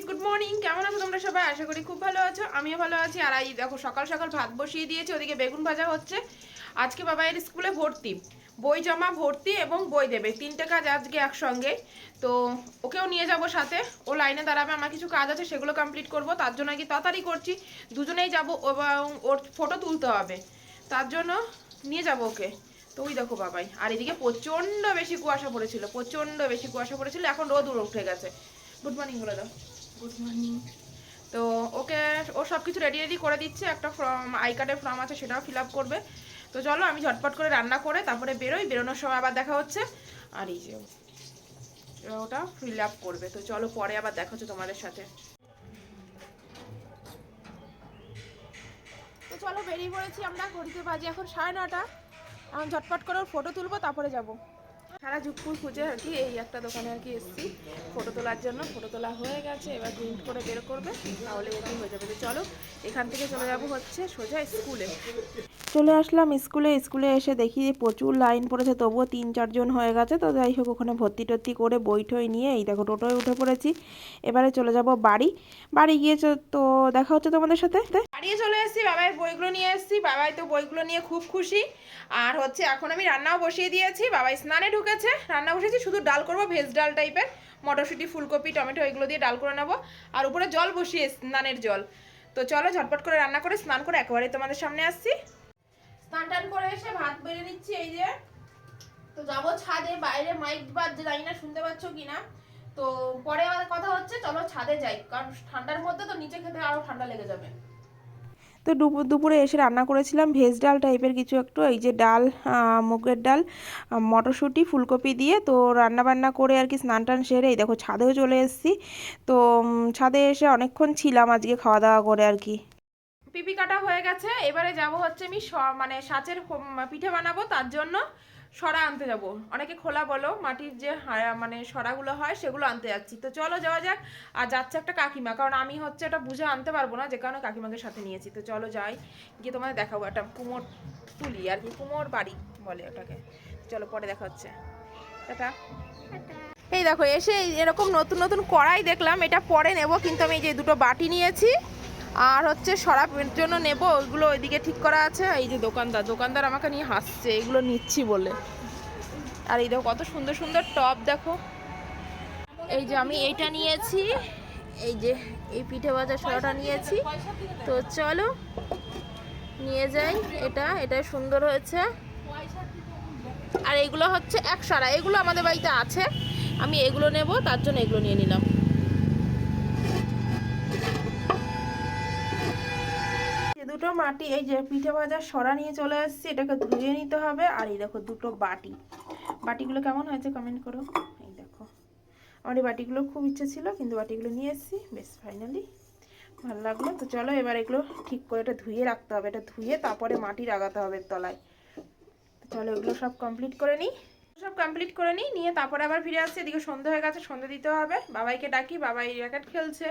Good morning. কেমন আছো তোমরা সবাই? আশা করি খুব ভালো আছো, আমিও ভালো আছি। আর এই দেখো সকাল সকাল ভাত বসিয়ে দিয়েছি, ওদিকে বেগুন ভাজা হচ্ছে। আজকে বাবাইয়ের স্কুলে ভর্তি, বই জমা, ভর্তি এবং বই দেবে, তিনটে কাজ আজকে একসঙ্গে। তো ওকেও নিয়ে যাব সাথে, ও লাইনে দাঁড়াবে, আমার কিছু কাজ আছে সেগুলো কমপ্লিট করব, তার জন্য কি তাড়াতাড়ি করছি। দুজনেই যাব এবং ওর ফটো তুলতে হবে, তার জন্য নিয়ে যাব ওকে। তো ওই দেখো বাবাই। আর এদিকে প্রচণ্ড বেশি কুয়াশা পড়েছিল, প্রচণ্ড বেশি কুয়াশা পড়েছিল, এখন রোদ উঠে গেছে। গুড মর্নিং বলে দাও। Good morning. তো ওকে ও সব কিছু রেডি রেডি করে দিচ্ছে, একটা ফর্ম, আই কার্ডের ফর্ম আছে, সেটাও ফিল আপ করবে। তো চলো আমি ঝটপট করে রান্না করে তারপরে বেরোই, বেরোনোর সময় আবার দেখা হচ্ছে। আর এই যে ওটা ফিল আপ করবে, তো চলো পরে আবার দেখা হচ্ছে তোমাদের সাথে। তো চলো বেরিয়ে পড়েছি আমরা, ঘড়িতে বাজে এখন 9:30। এখন ঝটপট করে ওর ফটো তুলবো, তারপরে যাবো। সারা যুগপুর খুঁজে আর কি এই একটা দোকানে আর কি এসেছি ফটো তোলার জন্য। ফটো তোলা হয়ে গেছে, এবার প্রিন্ট করে বের করবে, তাহলে রেডি হয়ে যাবে। তো চলো এখান থেকে চলে যাবো হচ্ছে সোজা স্কুলে। চলে আসলাম স্কুলে। স্কুলে এসে দেখি প্রচুর লাইন পড়েছে, তবুও 3-4 জন হয়ে গেছে। তো যাই হোক ওখানে ভর্তি টর্তি করে বই টই নিয়ে এই দেখো টোটোয় উঠে পড়েছি। এবারে চলে যাব বাড়ি। বাড়ি গিয়েছে তো দেখা হচ্ছে তোমাদের সাথে। বাড়িয়ে চলে এসেছি, বাবাই বইগুলো নিয়ে এসেছি, বাবাই তো বইগুলো নিয়ে খুব খুশি। আর হচ্ছে এখন আমি রান্নাও বসিয়ে দিয়েছি, বাবাই স্নানে ঢুকেছে, রান্না বসিয়েছি, শুধু ডাল করবো, ভেজ ডাল টাইপের, মটরশুঁটি, ফুলকপি, টমেটো এগুলো দিয়ে ডাল করে নেবো। আর উপরে জল বসিয়ে, স্নানের জল। তো চলো ঝটপট করে রান্না করে স্নান করে একেবারে তোমাদের সামনে আসছি। স্নান টান করে এসে ভাত বেড়ে নিচ্ছি এই যে। তো যাবো ছাদে, বাইরে মাইক বাজছে, জানি না শুনতে পাচ্ছ কিনা। তো পরে আমাদের কথা হচ্ছে, চলো ছাদে যাই, কারণ ঠান্ডার মধ্যে তো নিচে খেতে আরো ঠান্ডা লেগে যাবে। তো দুপুরে এসে রান্না করেছিলাম ভেজ ডাল টাইপের কিছু একটু, এই যে ডাল, মুগের ডাল, মটরশুঁটি, ফুলকপি দিয়ে। তো রান্না বান্না করে আর কি স্নান টান সেরে এই দেখো ছাদেও চলে এসেছি। তো ছাদে এসে অনেকক্ষণ ছিলাম আজকে খাওয়া দাওয়া করে আর কি। পিপি কাটা হয়ে গেছে, এবারে যাব হচ্ছে আমি মানে সাচের পিঠে বানাবো, তার জন্য সরা আনতে যাব। অনেকে খোলা বলো, মাটির যে মানে সরাগুলো হয় সেগুলো আনতে যাচ্ছি। তো চলো যাওয়া যাক। আর যাচ্ছে একটা কাকিমা, কারণ আমি হচ্ছে এটা বুঝে আনতে পারবো না, যে কারণে কাকিমাকে সাথে নিয়েছি। তো চলো যাই, গিয়ে তোমাদের দেখাবো। একটা কুমোর তুলি আর কি, কুমোর বাড়ি বলে ওটাকে। চলো পরে দেখা হচ্ছে, টাটা। এই দেখো এসে এরকম নতুন নতুন কড়াই দেখলাম, এটা পরে নেব, কিন্তু আমি এই যে দুটো বাটি নিয়েছি। আর হচ্ছে সরাপের জন্য নেব, ওইগুলো ওইদিকে ঠিক করা আছে। এই যে দোকানদার আমাকে নিয়ে হাসছে এগুলো নিচ্ছি বলে। আর এই দেখো কত সুন্দর সুন্দর টপ দেখো। এই যে আমি এইটা নিয়েছি, এই যে এই পিঠে ভাজা সরাটা নিয়েছি। তো চলো নিয়ে যাই, এটা সুন্দর হয়েছে। আর এগুলো হচ্ছে এক সরা, এগুলো আমাদের বাড়িতে আছে, আমি এগুলো নেব, তার জন্য এগুলো নিয়ে নিলাম। দুটো মাটি, এই যে পিঠে ভাজার সরা নিয়ে চলে আসছি, এটাকে ধুয়ে নিতে হবে। আর এই দেখো দুটো বাটিগুলো কেমন হয়েছে কমেন্ট করো। এই দেখো আমার এই বাটিগুলো খুব ইচ্ছে ছিল, কিন্তু বাটিগুলো নিয়ে এসেছি, বেশ ফাইনালি ভালো লাগলো। তো চলো এবার এগুলো ঠিক করে এটা ধুয়ে রাখতে হবে, এটা ধুয়ে তারপরে মাটি লাগাতে হবে তলায়। তো চলো এগুলো সব কমপ্লিট করে নিই, নিয়ে তারপরে আবার ফিরে আসছি। এদিকে সন্ধ্যা হয়ে গেছে, সন্ধ্যা দিতে হবে। বাবাইকে ডাকি, বাবাই র্যাকেট খেলছে।